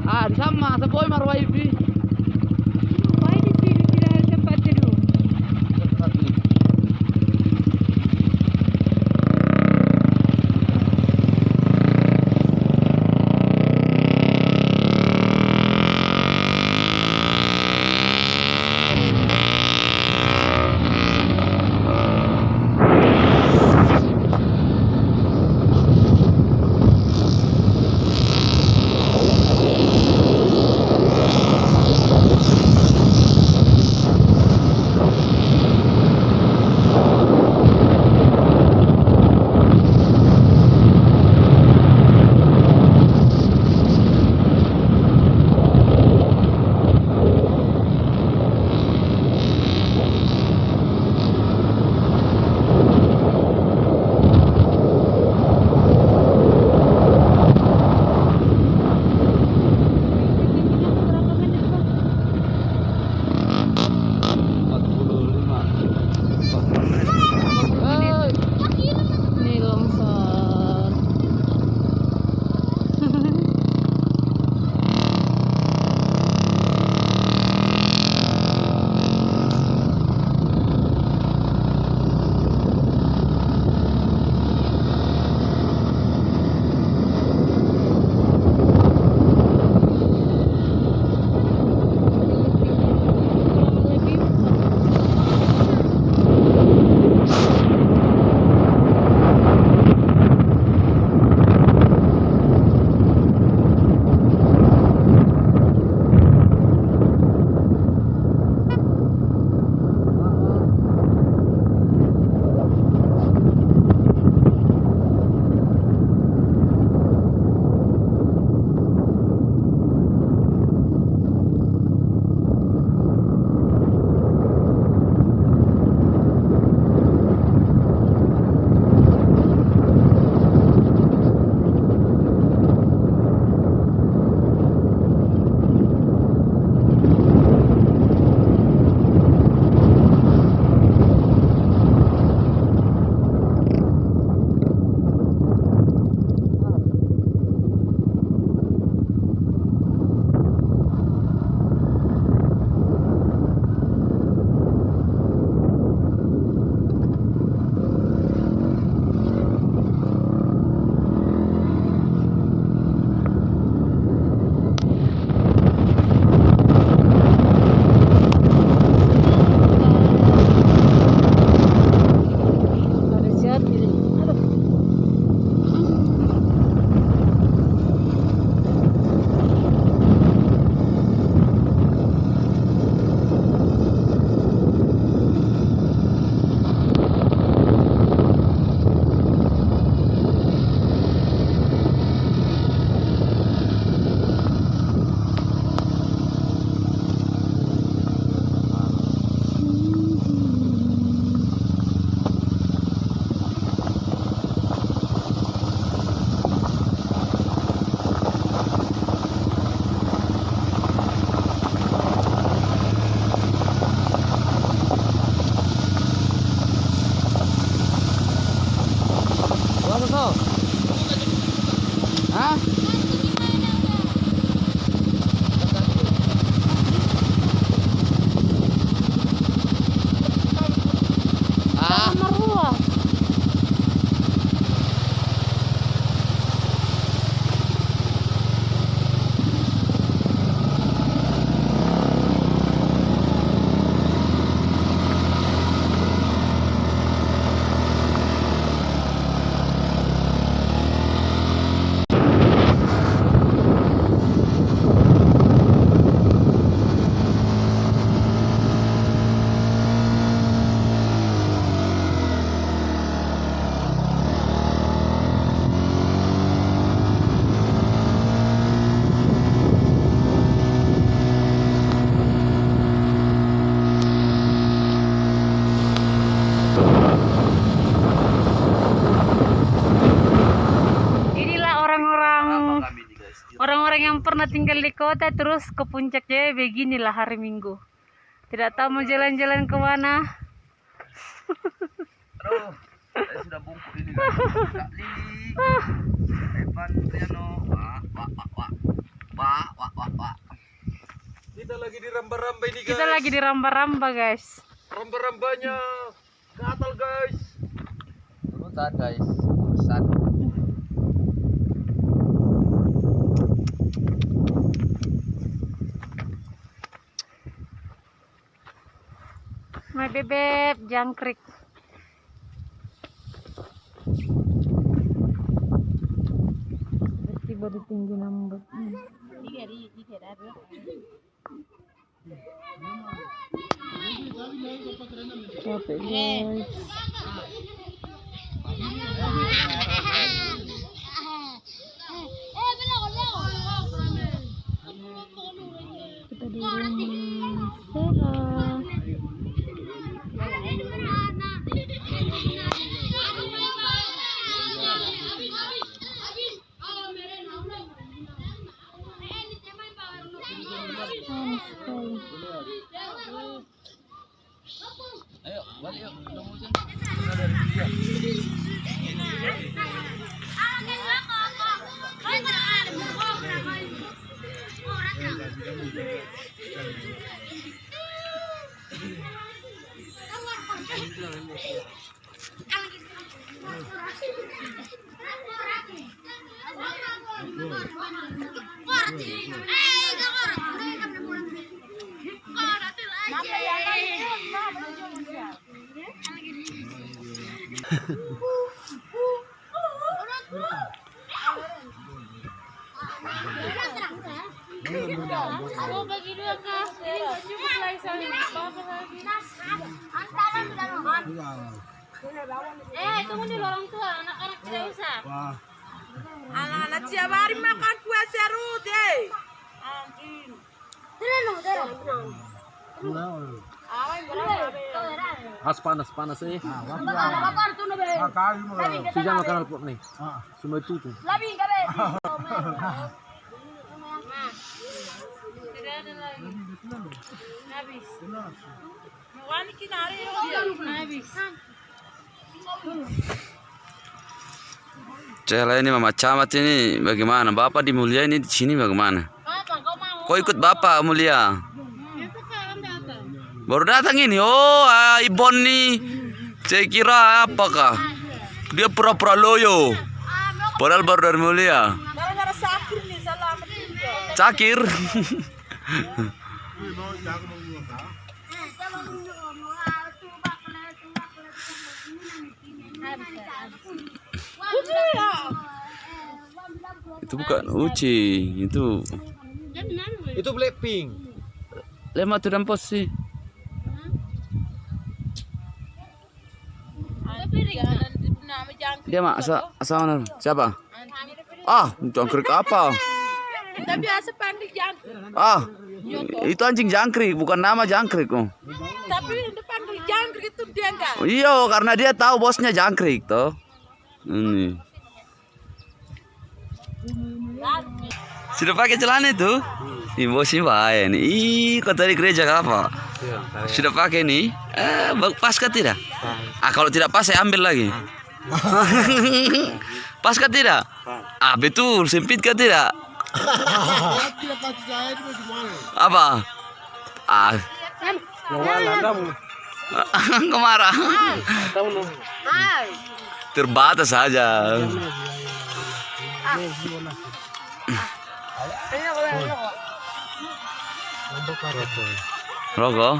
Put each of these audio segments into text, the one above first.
Ah, sama sa boy mar wifi. Why di sini tidak ada tempat duduk? Ini longsor. Ada jati. Aduh. Wala to. Hah? Ah, Marua. Orang-orang yang pernah tinggal di kota terus ke puncaknya beginilah hari Minggu. Tidak tahu mau jalan-jalan ke mana. aduh, saya sudah bungkuk ini kan. Kak Li. Evan Triano. Wah. lagi di ramba-ramba ini guys. Kita lagi di ramba-ramba guys. Ramba-rambanya gatal guys. Urusan guys. Urusan. My bebek jangkrik. Baru tinggi nambah. Capek guys. Kita di rumah Stella. Ayo, balik yuk. Udah hujan. Aku bagi dua kak. Cukup lagi soalnya. Tunggu dulu orang tua, anak-anak tidak usah. Anak-anak siapa hari makan kue serut deh. Panas eh. Sudah makan apa nih? Semua itu tuh. Tidak ada lagi. Habis. Wani kinari Habis. Cela ini Mama Camat ini bagaimana? Bapak di Mulia ini di sini bagaimana? Kok ikut Bapak Mulia? Baru datang ini. Oh, Ibon nih. Saya kira apakah? Dia pura-pura loyo. Padahal baru dari Mulia. gara-gara sakit nih salam. Cakir. Itu bukan uci, itu Itu Blackpink. lemah tuh dampos sih. Dia mak asal mana? Siapa? Ah, jangkrik apa? Kita biasa pandik jangkrik. Ah, itu anjing jangkrik, bukan nama jangkrik kok. Tapi itu pandik jangkrik itu dia enggak. Oh, iya, karena dia tahu bosnya jangkrik toh. Ini. Sudah pakai celana itu? Ih, bosnya bahaya nih. Ih, kok tadi gereja apa? Sudah pakai nih? Pas kah tidak? Ah, kalau tidak pas saya ambil lagi. Pas kah tidak? Ah, betul. Sempit kah tidak? Apa? Ah, kau marah? Terbatas saja. Rokok?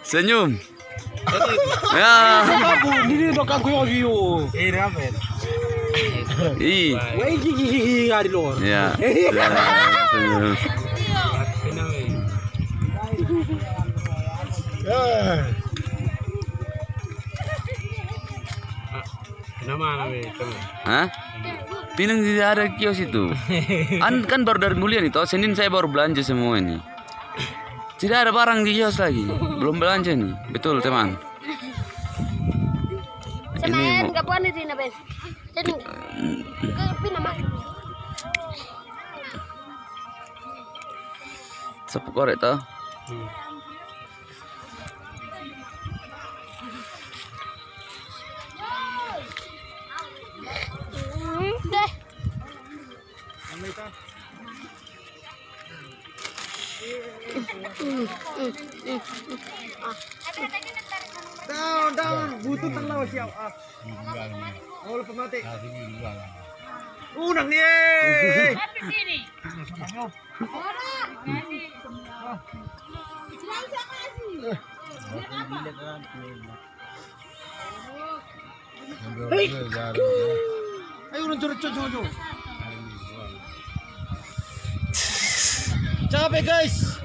Senyum. Ya. Ini bakal gue audio. Ih. Wah, gigi ada di luar. Ya. Senyum. Hah? Pinang tidak ada kios itu. Kan baru dari Mulia nih, toh Senin saya baru belanja semua ini. Tidak ada barang di kios lagi. Belum belanja nih. Betul, teman. ini Nggak puan itu na Ben. Jadi pinama. sapu korek toh. Deh. Down, butuh terlalu siap. Oh, lupa mati. Unang nih. Ayo udah capek guys.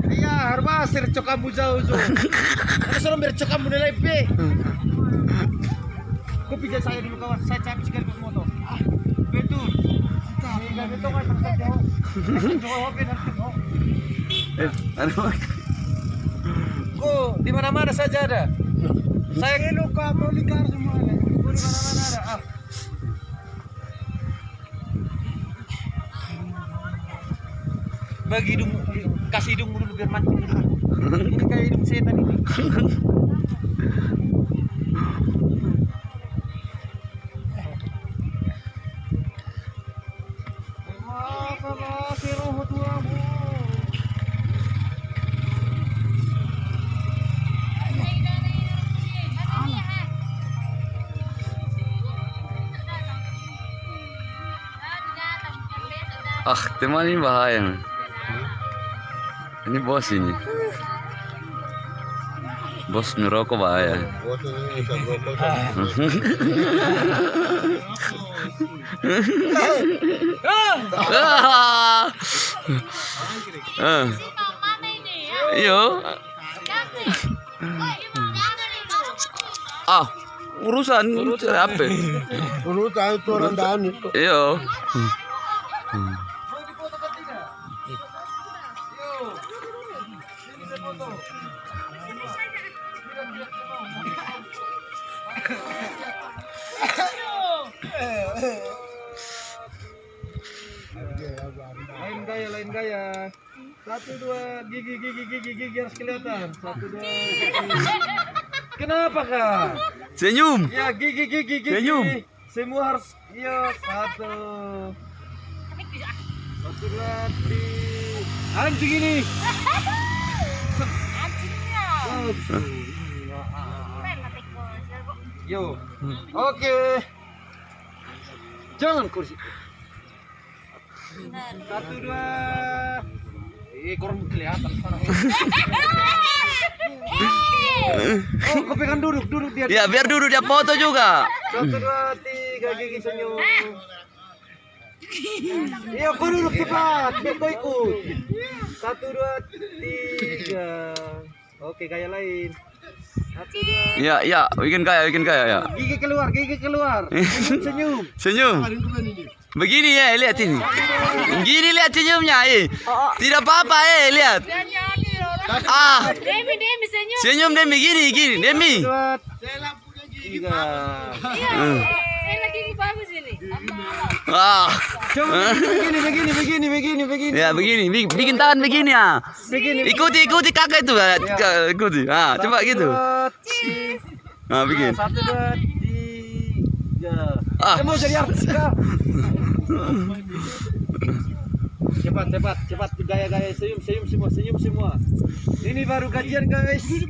Iya, harus recok kamu jauh. Aku selalu merecok kamu nilai B. Kau pijat saya dulu kawan, saya capek sekali ke motor. Betul. Enggak betul kan jauh. Jauh benar. Aduh. Kok di mana-mana saja ada. Saya ini luka mau likar semua ada. Kok di mana-mana ada. Bagi hidung, kasih hidung dulu biar mancing dulu. Ini kayak hidung setan ini. Ah, teman ini bahaya. Ini bos ini. Bos merokok bahaya. Iyo. Ah, urusan apa? Urusan itu orang Dani. Iyo. Lain gaya. 1, 2, gigi harus kelihatan. 1, 2. Kenapa kak? Senyum. Ya gigi. Senyum. Semua harus. Iya 1. 1, 2, 3. Anjing ini. Yo. Oke. Jangan kursi. 1, 2. Kurang kelihatan sana. Oh, kau pegang duduk dia. Ya, biar duduk dia foto juga. 1, 2, 3 gigi senyum. Iya, kau duduk cepat, biar kau ikut. 1, 2, 3. Oke, gaya lain. 1, 2. Ya, bikin kaya ya. Gigi keluar. Senyum. Senyum. Begini ya, lihat ini. Gini lihat senyumnya, Tidak apa-apa, lihat. Ah. Demi senyum. Senyum Demi gini, Demi. 2, 3. Saya lagi bagus ini. Ah. Coba begini. Ya, begini. Bikin tangan begini ya. Begini. Ikuti kakak itu. Ikuti. Ah, coba gitu. Ah, bikin. 1, 2, 3. Ah. Saya mau jadi artis kah? Cepat gaya senyum semua. Ini baru gajian guys. 1,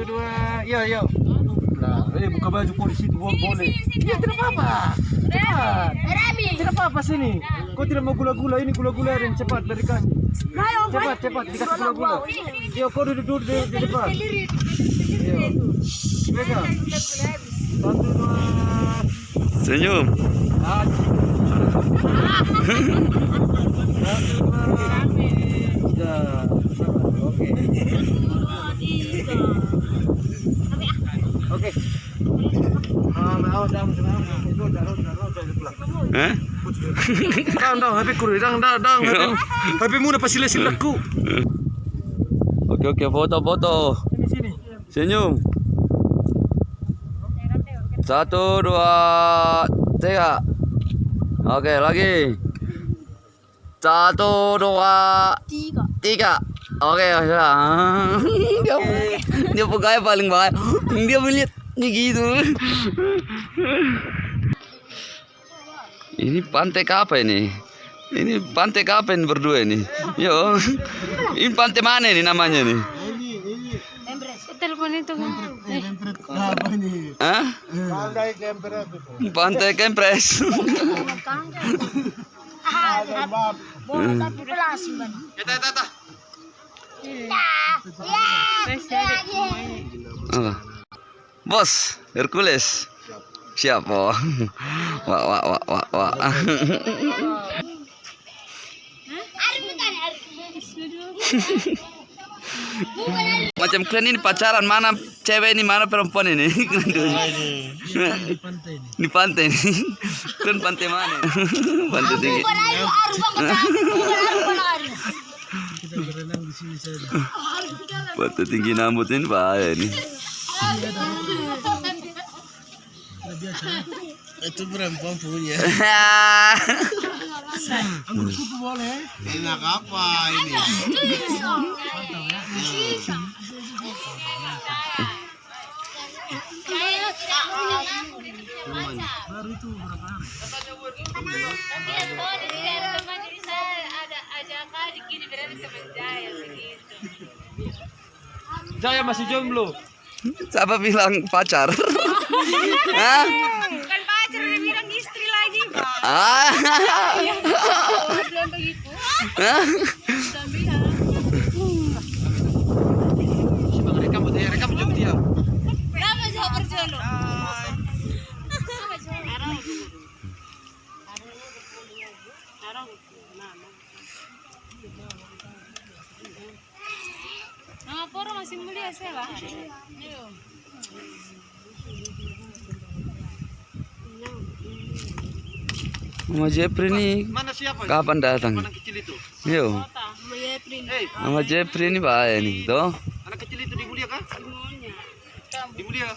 2, yo. Nah, buka baju polisi itu boleh. Iya, tidak apa-apa. Cepat. Tidak apa-apa sini. Kau tidak mau gula-gula, ini gula-gula dan cepat dari kasih. Cepat dikasih gula-gula. Yo, kau duduk di depan. Yo. Pegang. 1, 2. Senyum. 1, 2, 3. Oke. Dang, HP ku, dang. HP mu na pasilasin aku. Oke, foto. Sini. Senyum. 1, 2, 3. Oke, lagi. 1, 2, 3. Oke, sudah. Dia pegawai paling bahaya. Dia melihat nih gitu. Ini pantai ke apa ini? Ini pantai ke apa ini berdua ini? Yo. Ini pantai mana ini namanya nih? Telepon itu. Apa ini? Hah? Pandai kempret. Pantai Kempres. Apa? Bos, Hercules. Siap, oh. Wah. Macam kalian ini pacaran, mana cewek ini, mana perempuan ini? Di pantai ini. Kalian pantai mana? Pantai tinggi. Pantai tinggi Nambut ini bahaya ini. Itu perempuan punya. Boleh. Enak apa ini? Baru itu berapa hari? Jaya masih jomblo. Siapa bilang pacar? Hah? Bukan pacar, udah bilang istri lagi, Pak. Ah. Belum begitu. Hah? Belum bilang. Rekam jom dia. Kenapa jauh berjodoh? Nama poro masih mulia saya lah. Mama Jepri nih Mana siapa? kapan datang? Anak kecil itu. Yo, Hei, Mama Jepri ini bahaya nih, toh. anak kecil itu di Mulia kah? Di Mulia.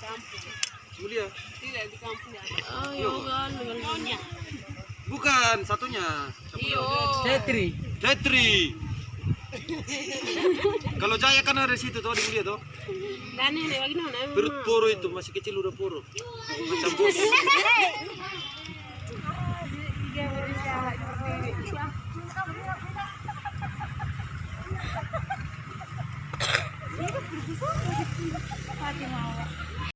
Mulia. Tidak di kampung ya. Bukan, satunya. Cetri. Kalau Jaya kan ada di situ tuh di Mulia tuh. Perut poro itu masih kecil udah poro. Macam bos.